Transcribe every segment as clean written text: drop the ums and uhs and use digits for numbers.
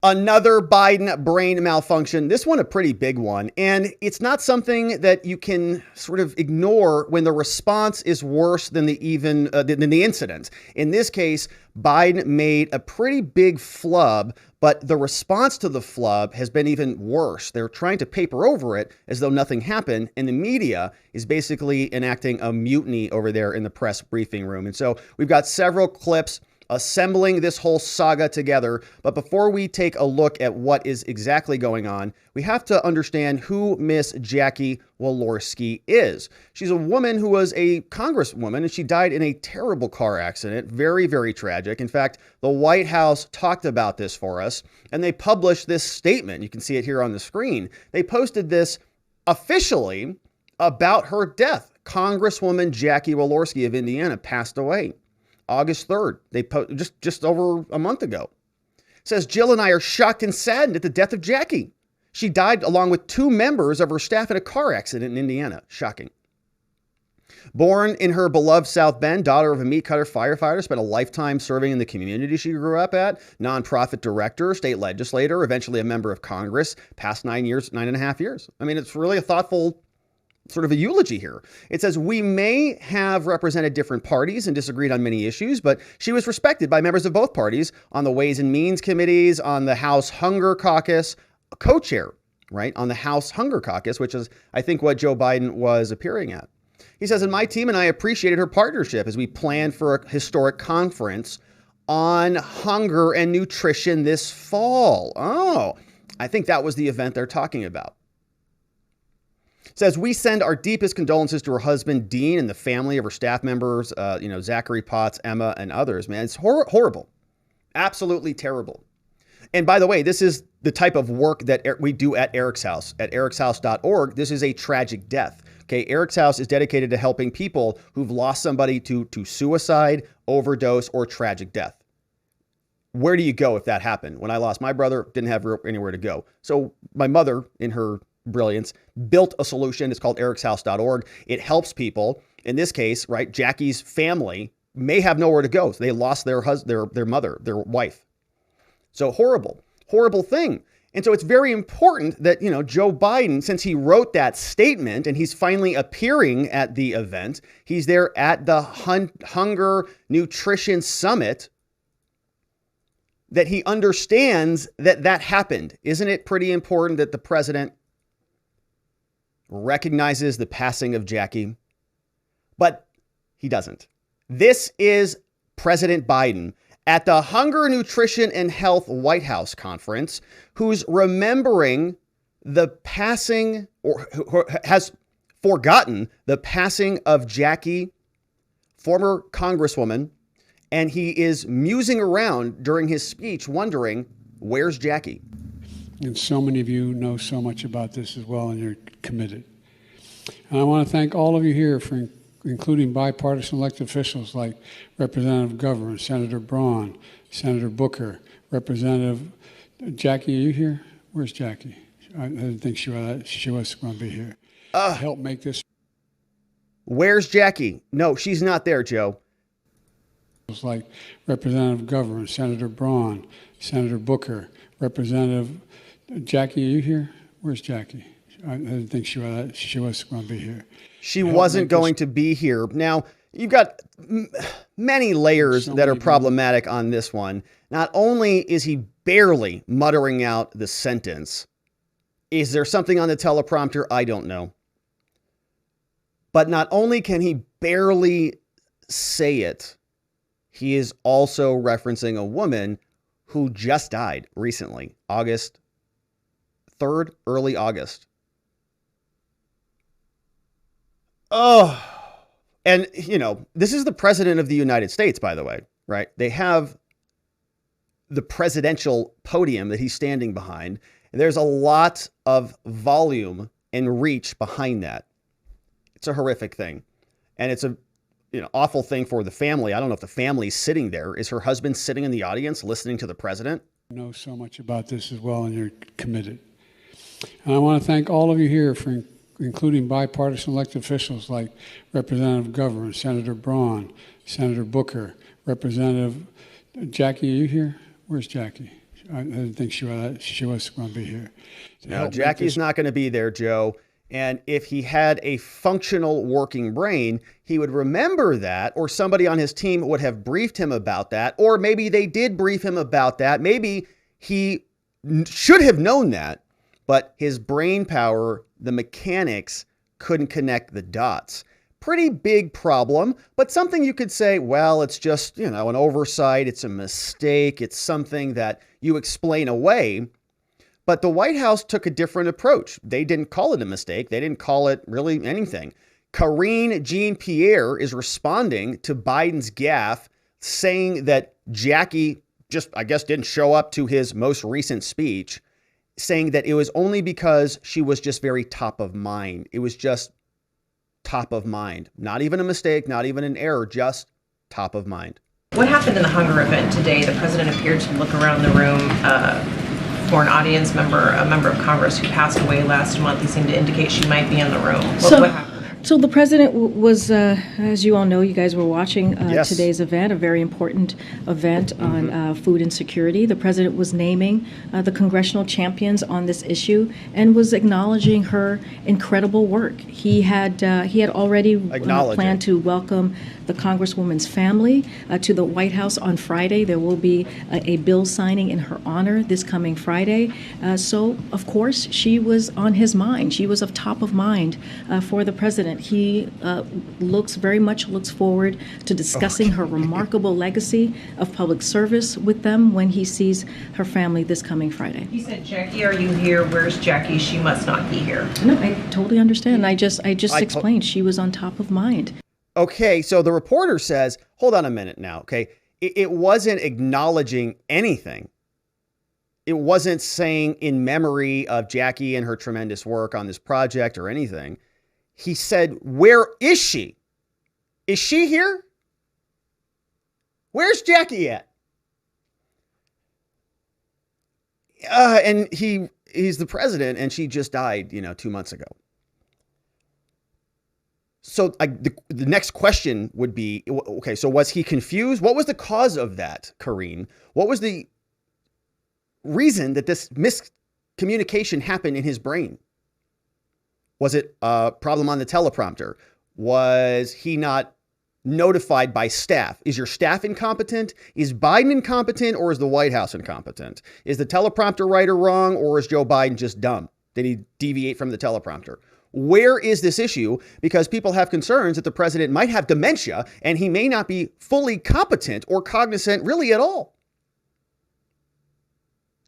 Another Biden brain malfunction. This one, a pretty big one. And it's not something that you can sort of ignore when the response is worse than than the incident. In this case, Biden made a pretty big flub, but the response to the flub has been even worse. They're trying to paper over it as though nothing happened. And the media is basically enacting a mutiny over there in the press briefing room. And so we've got several clips assembling this whole saga together. But before we take a look at what is exactly going on, we have to understand who Miss Jackie Walorski is. She's a woman who was a congresswoman, and she died in a terrible car accident. Very, very tragic. In fact, the White House talked about this for us, and they published this statement. You can see it here on the screen. They posted this officially about her death. Congresswoman Jackie Walorski of Indiana passed away August 3rd. They just over a month ago. It says, Jill and I are shocked and saddened at the death of Jackie. She died along with 2 members of her staff in a car accident in Indiana. Shocking. Born in her beloved South Bend, daughter of a meat cutter firefighter, spent a lifetime serving in the community she grew up at, nonprofit director, state legislator, eventually a member of Congress, past 9.5 years. I mean, it's really a thoughtful sort of a eulogy here. It says, we may have represented different parties and disagreed on many issues, but she was respected by members of both parties on the Ways and Means committees, on the House Hunger Caucus, co-chair, right, on the House Hunger Caucus, which is, I think, what Joe Biden was appearing at. He says, and my team and I appreciated her partnership as we planned for a historic conference on hunger and nutrition this fall. Oh, I think that was the event they're talking about. Says, we send our deepest condolences to her husband, Dean, and the family of her staff members, Zachary Potts, Emma, and others. Man, it's horrible. Absolutely terrible. And by the way, this is the type of work that we do at Eric's House. At ericshouse.org, this is a tragic death. Okay, Eric's House is dedicated to helping people who've lost somebody to suicide, overdose, or tragic death. Where do you go if that happened? When I lost my brother, didn't have anywhere to go. So my mother, in her brilliance, built a solution. It's called ericshouse.org. It helps people. In this case, right, Jackie's family may have nowhere to go. So they lost their mother, their wife. So horrible thing. And so it's very important that, Joe Biden, since he wrote that statement and he's finally appearing at the event, he's there at the Hunger Nutrition Summit, that he understands that happened. Isn't it pretty important that the president recognizes the passing of Jackie? But he doesn't. This is President Biden at the Hunger, Nutrition, and Health White House Conference, who's remembering the passing, or has forgotten the passing of Jackie, former Congresswoman, and he is musing around during his speech wondering, where's Jackie? And so many of you know so much about this as well, and you're committed. And I want to thank all of you here for including bipartisan elected officials like Representative Governor, Senator Braun, Senator Booker, Representative Jackie. Are you here? Where's Jackie? I didn't think she was going to be here. Help make this. Where's Jackie? No, she's not there, Joe. Like Representative Governor, Senator Braun, Senator Booker, Representative Jackie. Are you here? Where's Jackie? I didn't think she was going to be here. She wasn't going to be here. Now, you've got many layers that are problematic on this one. Not only is he barely muttering out the sentence, is there something on the teleprompter? I don't know. But not only can he barely say it, he is also referencing a woman who just died recently, August 3rd, early August. Oh, and, this is the president of the United States, by the way, right? They have the presidential podium that he's standing behind. And there's a lot of volume and reach behind that. It's a horrific thing. And it's a awful thing for the family. I don't know if the family's sitting there. Is her husband sitting in the audience listening to the president? You know so much about this as well, and you're committed. And I want to thank all of you here for including bipartisan elected officials like Representative Governor, Senator Braun, Senator Booker, Representative Jackie. Are you here? Where's Jackie? I didn't think she was going to be here. No, Jackie's not going to be there, Joe. And if he had a functional working brain, he would remember that, or somebody on his team would have briefed him about that, or maybe they did brief him about that. Maybe he should have known that, but his brain power, the mechanics, couldn't connect the dots. Pretty big problem, but something you could say, well, it's just, an oversight. It's a mistake. It's something that you explain away. But the White House took a different approach. They didn't call it a mistake. They didn't call it really anything. Karine Jean Pierre is responding to Biden's gaffe, saying that Jackie just, I guess, didn't show up to his most recent speech, saying that it was only because she was just very top of mind. It was just top of mind. Not even a mistake, not even an error, just top of mind. What happened in the hunger event today? The president appeared to look around the room for an audience member, a member of Congress who passed away last month. He seemed to indicate she might be in the room. What happened? So the president was, as you all know, you guys were watching today's event, a very important event on food insecurity. The president was naming the congressional champions on this issue and was acknowledging her incredible work. He had already planned to welcome the Congresswoman's family to the White House on Friday. There will be a bill signing in her honor this coming Friday. So, of course, she was on his mind. She was of top of mind for the president. He very much looks forward to discussing her remarkable legacy of public service with them when he sees her family this coming Friday. He said, "Jackie, are you here? Where's Jackie? She must not be here." No, I totally understand. I just explained she was on top of mind. Okay, so the reporter says, hold on a minute now, okay? It wasn't acknowledging anything. It wasn't saying in memory of Jackie and her tremendous work on this project or anything. He said, where is she? Is she here? Where's Jackie at? And he's the president, and she just died, 2 months ago. So the next question would be, okay, so was he confused? What was the cause of that, Karine? What was the reason that this miscommunication happened in his brain? Was it a problem on the teleprompter? Was he not notified by staff? Is your staff incompetent? Is Biden incompetent, or is the White House incompetent? Is the teleprompter writer wrong, or is Joe Biden just dumb? Did he deviate from the teleprompter? Where is this issue? Because people have concerns that the president might have dementia and he may not be fully competent or cognizant really at all.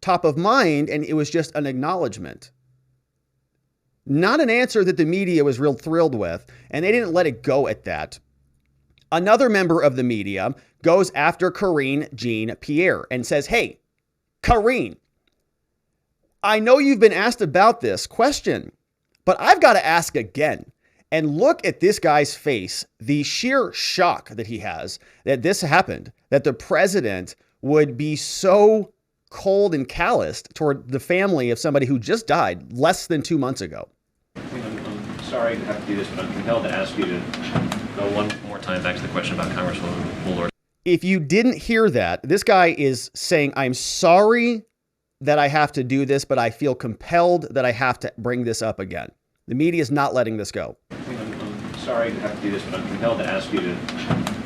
Top of mind, and it was just an acknowledgement. Not an answer that the media was real thrilled with, and they didn't let it go at that. Another member of the media goes after Karine Jean Pierre and says, hey, Karine, I know you've been asked about this question, but I've got to ask again. And look at this guy's face, the sheer shock that he has that this happened, that the president would be so cold and calloused toward the family of somebody who just died less than 2 months ago. I'm sorry to have to do this, but I'm compelled to ask you to go one more time back to the question about Congresswoman Walorski. If you didn't hear that, this guy is saying, I'm sorry that I have to do this, but I feel compelled that I have to bring this up again. The media is not letting this go. I'm sorry to have to do this, but I'm compelled to ask you to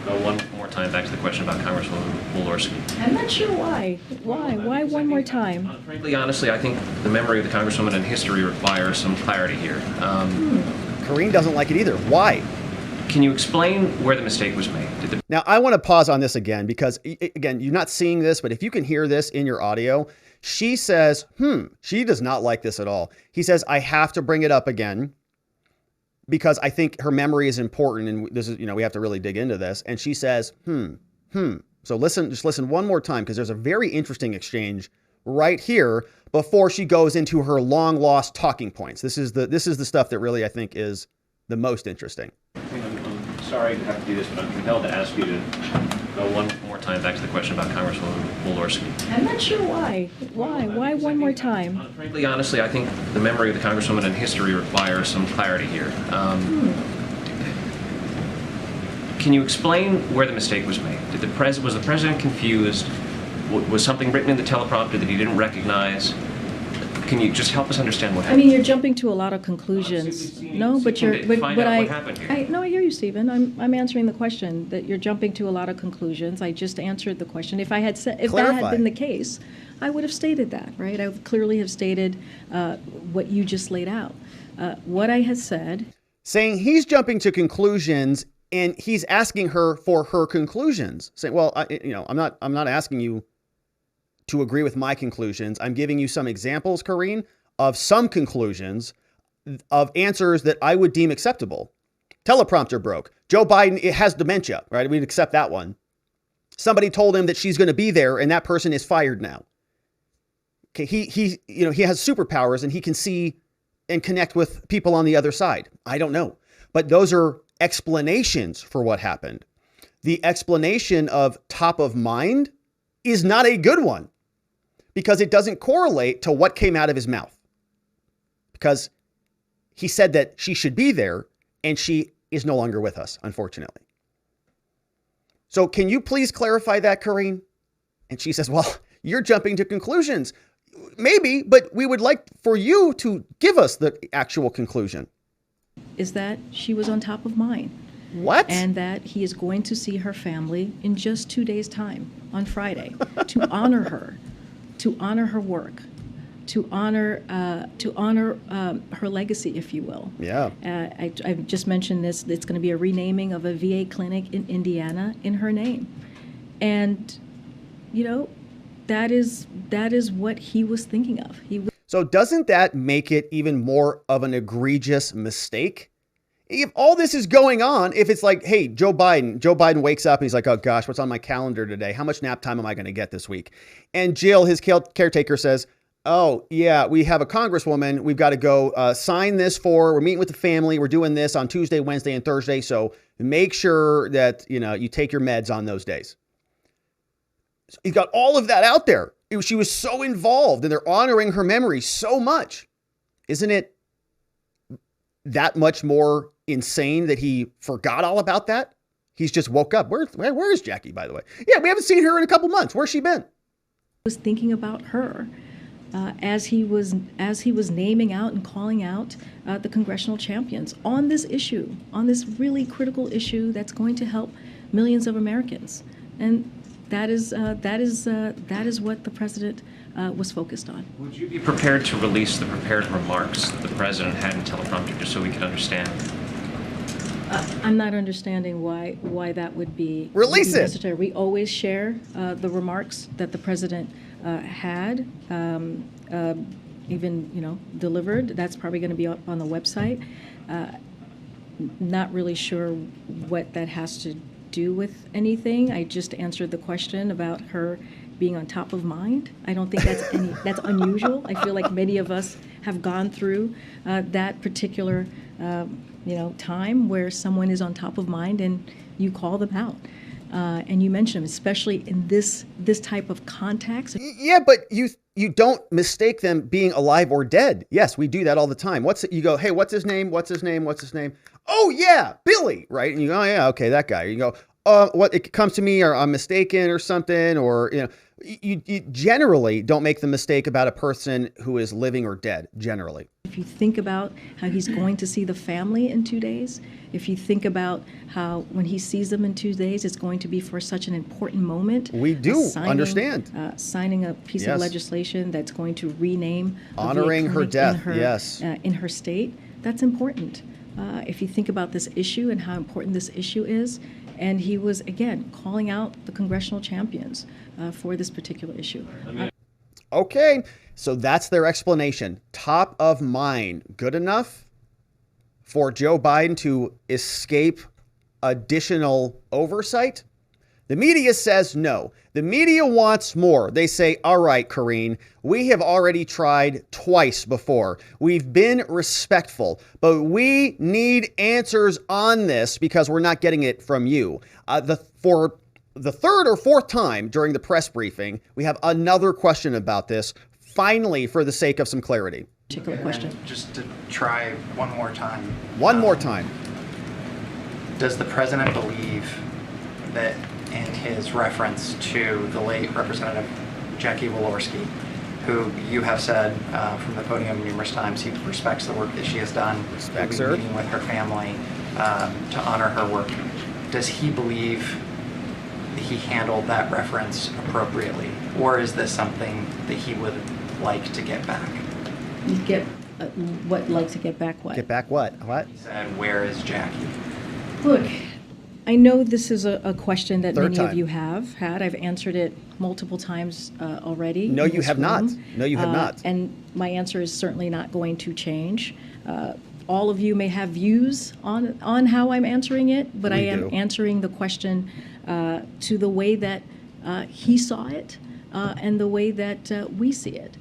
go one more time back to the question about Congresswoman Walorski. I'm not sure why. Why one more time? Frankly, honestly, I think the memory of the Congresswoman and history requires some clarity here. Karine doesn't like it either. Why? Can you explain where the mistake was made? Now, I want to pause on this again because, again, you're not seeing this, but if you can hear this in your audio, she says, she does not like this at all. He says, I have to bring it up again because I think her memory is important. And this is, we have to really dig into this. And she says, So just listen one more time, because there's a very interesting exchange right here before she goes into her long lost talking points. This is the stuff that really, I think, is the most interesting. I'm sorry to have to do this, but I'm compelled to ask you to go one more time back to the question about Congresswoman Walorski. I'm not sure why. Why one more time? Frankly, honestly, I think the memory of the Congresswoman and history requires some clarity here. Can you explain where the mistake was made? Was the president confused Was something written in the teleprompter that he didn't recognize? Can you just help us understand what I happened? mean, you're jumping to a lot of conclusions. No, but seeking you're, to but find but out I, what happened here. no, I hear you, Stephen. I'm answering the question, that you're jumping to a lot of conclusions. I just answered the question. If I had said, if that had been the case, I would have stated that, right? I would clearly have stated what you just laid out. What I had said. Saying he's jumping to conclusions and he's asking her for her conclusions. Saying, well, I'm not asking you to agree with my conclusions. I'm giving you some examples, Karine, of some conclusions of answers that I would deem acceptable. Teleprompter broke. Joe Biden has dementia, right? We'd accept that one. Somebody told him that she's going to be there and that person is fired now. Okay, he has superpowers and he can see and connect with people on the other side. I don't know. But those are explanations for what happened. The explanation of top of mind is not a good one because it doesn't correlate to what came out of his mouth. Because he said that she should be there and she is no longer with us, unfortunately. So can you please clarify that, Karine? And she says, well, you're jumping to conclusions. Maybe, but we would like for you to give us the actual conclusion. Is that she was on top of mind. What? And that he is going to see her family in just 2 days' time on Friday to honor her, to honor her work, to honor her legacy, if you will. Yeah. I just mentioned this. It's going to be a renaming of a VA clinic in Indiana in her name, and that is what he was thinking of. So doesn't that make it even more of an egregious mistake? If all this is going on, if it's like, hey, Joe Biden wakes up and he's like, oh gosh, what's on my calendar today? How much nap time am I going to get this week? And Jill, his caretaker, says, oh yeah, we have a congresswoman. We've got to go sign this we're meeting with the family. We're doing this on Tuesday, Wednesday, and Thursday. So make sure that, you take your meds on those days. So he's got all of that out there. She was so involved and they're honoring her memory so much. Isn't it that much more insane that he forgot all about that? He's just woke up. Where is Jackie, by the way? Yeah, we haven't seen her in a couple months. Where's she been? Was thinking about her as he was naming out and calling out the congressional champions on this issue, on this really critical issue that's going to help millions of Americans. And that is what the president was focused on. Would you be prepared to release the prepared remarks that the president had in teleprompter just so we could understand? I'm not understanding why that would be necessary. We always share the remarks that the president had, even delivered. That's probably going to be up on the website. Not really sure what that has to do with anything. I just answered the question about her being on top of mind. I don't think that's unusual. I feel like many of us have gone through that particular time where someone is on top of mind and you call them out. And you mention them, especially in this type of context. Yeah, but you don't mistake them being alive or dead. Yes, we do that all the time. You go, hey, what's his name? What's his name? What's his name? Oh yeah, Billy, right? And you go, oh yeah, okay, that guy. You go, what it comes to me, or I'm mistaken or something, or you generally don't make the mistake about a person who is living or dead, generally. If you think about how he's going to see the family in 2 days, if you think about how when he sees them in 2 days, it's going to be for such an important moment. We do understand. Signing a piece of legislation that's going to rename honoring her death, in her state. That's important. If you think about this issue and how important this issue is, and he was, again, calling out the congressional champions for this particular issue. Okay, so that's their explanation. Top of mind. Good enough for Joe Biden to escape additional oversight? The media says no. The media wants more. They say, all right, Karine, we have already tried twice before. We've been respectful, but we need answers on this because we're not getting it from you. For the third or fourth time during the press briefing, we have another question about this, finally, for the sake of some clarity. Particular question. Just to try one more time. One more time. Does the president believe that in his reference to the late Representative Jackie Walorski, who you have said from the podium numerous times he respects the work that she has done. Respects He'll her. be meeting with her family to honor her work. Does he believe he handled that reference appropriately, or is this something that he would like to get back? Get what? Like to get back what? Get back what? What? He said, "Where is Jackie?" Look, I know this is a question that Third many time. of you have had. I've answered it multiple times already. No, in you this have not. room. No, you have not. And my answer is certainly not going to change. All of you may have views on how I'm answering it, but I We am do. answering the question to the way that he saw it and the way that we see it.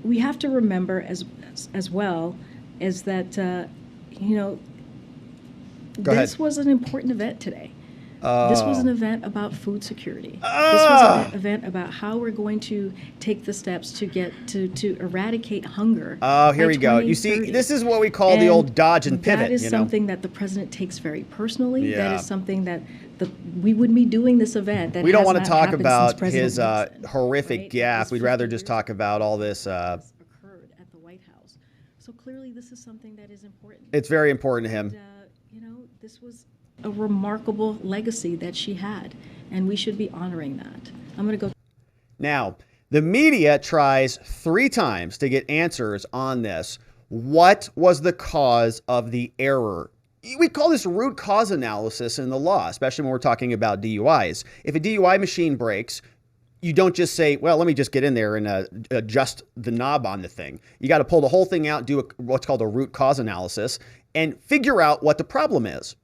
We have to remember as well is that Go this ahead. was an important event today. This was an event about food security. This was an event about how we're going to take the steps to get to eradicate hunger. Oh, here by we go. You see, 2030. this is what we call the old dodge and pivot. That is you know? something that the president takes very personally. Yeah. That is something that we wouldn't be doing this event. That We don't has want to not talk happened about since President his Nixon, horrific right? gaffe. This We'd rather 50 just years talk about all this. occurred at the White House. So clearly, this is something that is important. It's very important to him. This was a remarkable legacy that she had, and we should be honoring that. I'm going to go. Now, the media tries 3 times to get answers on this. What was the cause of the error? We call this root cause analysis in the law, especially when we're talking about DUIs. If a DUI machine breaks, you don't just say, well, let me just get in there and adjust the knob on the thing. You got to pull the whole thing out, do what's called a root cause analysis, and figure out what the problem is.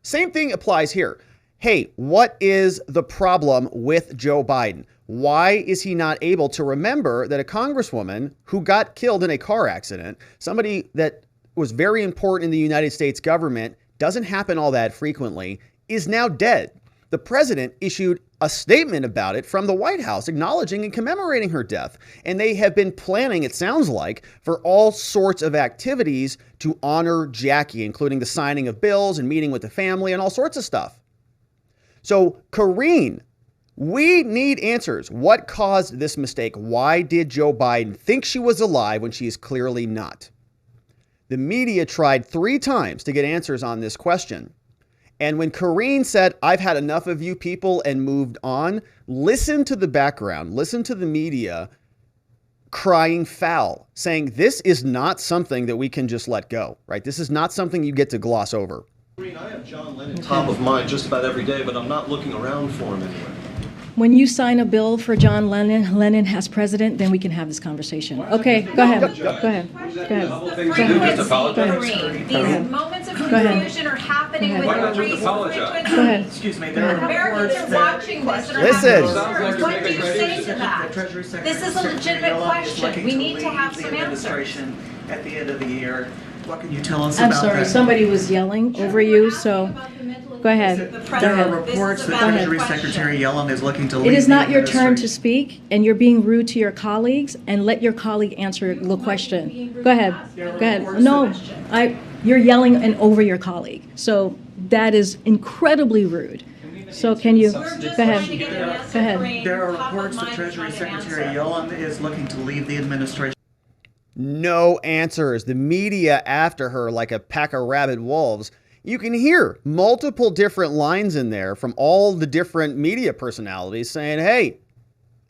Same thing applies here. Hey, what is the problem with Joe Biden? Why is he not able to remember that a congresswoman who got killed in a car accident, somebody that was very important in the United States government, doesn't happen all that frequently, is now dead? The president issued a statement about it from the White House acknowledging and commemorating her death. And they have been planning, it sounds like, for all sorts of activities to honor Jackie, including the signing of bills and meeting with the family and all sorts of stuff. So, Karine, we need answers. What caused this mistake? Why did Joe Biden think she was alive when she is clearly not? The media tried 3 times to get answers on this question. And when Karine said, I've had enough of you people and moved on, listen to the background, listen to the media crying foul, saying this is not something that we can just let go, right? This is not something you get to gloss over. Karine, I have John Lennon top of mind just about every day, but I'm not looking around for him anywhere. When you sign a bill for John Lennon as president, then we can have this conversation. Okay, go ahead. Go ahead. Go ahead. The frequency, Karine, these moments of ahead. confusion are happening Go with ahead. increased frequency. Go ahead. Excuse me, there are Americans reports are that watching this and are Listen. having concerns. What do you say to that? the Treasury Secretary This is a legitimate Yellen is question. looking We need to leave have the some answers. administration at the end of the year. What can you tell us I'm about sorry, that? somebody was yelling over you, so go ahead. The There are president, reports this is that about the Treasury question. Secretary Yellen is looking to leave It is the not your turn to administration. speak, and you're being rude to your colleagues, and let your colleague answer the question. Go ahead. Go ahead. No, you're yelling and over your colleague, so that is incredibly rude. So can you, go We're just ahead. trying to get an answer, Go ahead. Karine. There are Top of reports that mind, Treasury trying to get an Secretary answer. Yellen is looking to leave the administration. No answers. The media after her like a pack of rabid wolves. You can hear multiple different lines in there from all the different media personalities saying, hey,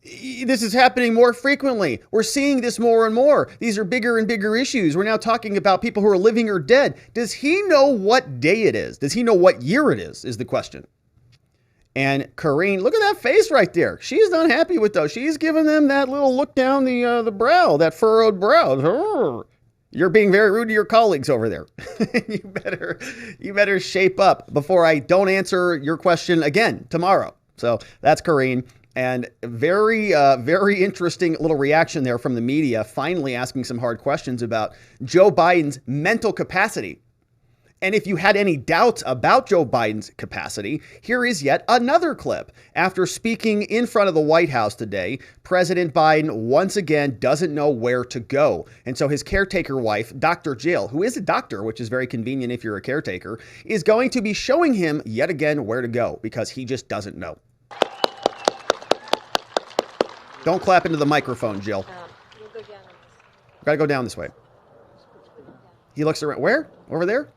this is happening more frequently. We're seeing this more and more. These are bigger and bigger issues. We're now talking about people who are living or dead. Does he know what day it is? Does he know what year it is the question. And Karine, look at that face right there. She's not happy with those. She's giving them that little look down the brow, that furrowed brow. You're being very rude to your colleagues over there. you better shape up before I don't answer your question again tomorrow. So that's Karine. And very interesting little reaction there from the media, finally asking some hard questions about Joe Biden's mental capacity. And if you had any doubts about Joe Biden's capacity, here is yet another clip. After speaking in front of the White House today, President Biden once again doesn't know where to go. And so his caretaker wife, Dr. Jill, who is a doctor, which is very convenient if you're a caretaker, is going to be showing him yet again where to go because he just doesn't know. Don't clap into the microphone, Jill. Gotta go down this way. He looks around. Where? Over there?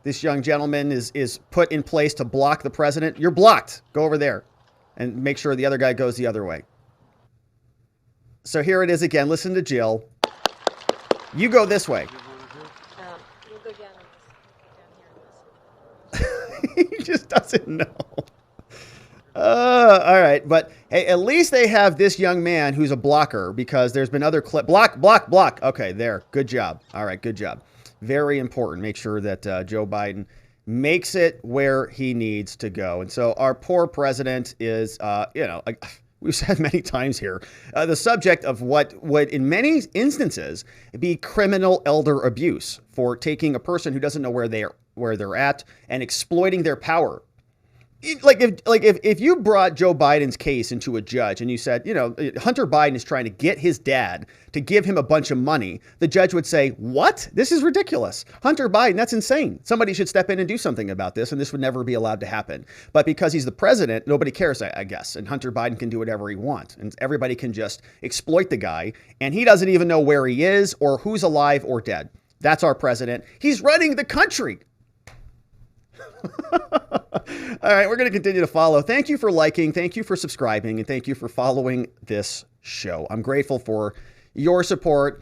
This young gentleman is put in place to block the president. You're blocked. Go over there and make sure the other guy goes the other way. So here it is again. Listen to Jill. You go this way. He just doesn't know. All right. But hey, at least they have this young man who's a blocker, because there's been other block. Okay, there. Good job. All right. Good job. Very important. Make sure that Joe Biden makes it where he needs to go. And so our poor president is, like we've said many times here, the subject of what would in many instances be criminal elder abuse for taking a person who doesn't know where they're at and exploiting their power. If you brought Joe Biden's case into a judge and you said, Hunter Biden is trying to get his dad to give him a bunch of money, the judge would say, what? This is ridiculous. Hunter Biden, that's insane. Somebody should step in and do something about this, and this would never be allowed to happen. But because he's the president, nobody cares, I guess. And Hunter Biden can do whatever he wants. And everybody can just exploit the guy. And he doesn't even know where he is or who's alive or dead. That's our president. He's running the country. All right, we're going to continue to follow. Thank you for liking, thank you for subscribing, and thank you for following this show. I'm grateful for your support.